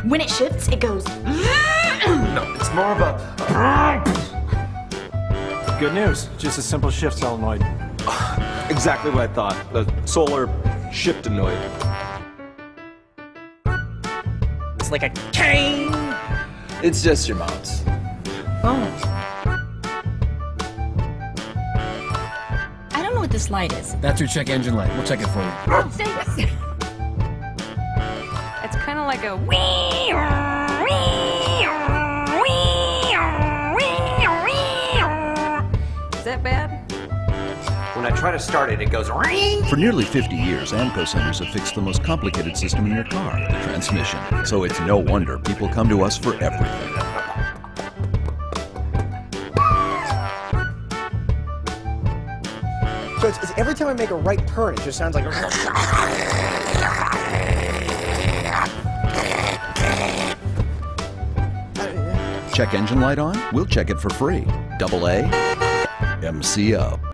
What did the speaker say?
When it shifts, it goes. No, it's more of a... Good news. Just a simple shift solenoid. Exactly what I thought. A solar shiftanoid. It's like a cane. It's just your mom's. I don't know what this light is. That's your check engine light. We'll check it for you. Oh, thanks. It's kind of like a Is that bad? When I try to start it, it goes ring. For nearly 50 years, AAMCO centers have fixed the most complicated system in your car, the transmission. So it's no wonder people come to us for everything. So it's every time I make a right turn, it just sounds like Check engine light on? We'll check it for free. AAMCO.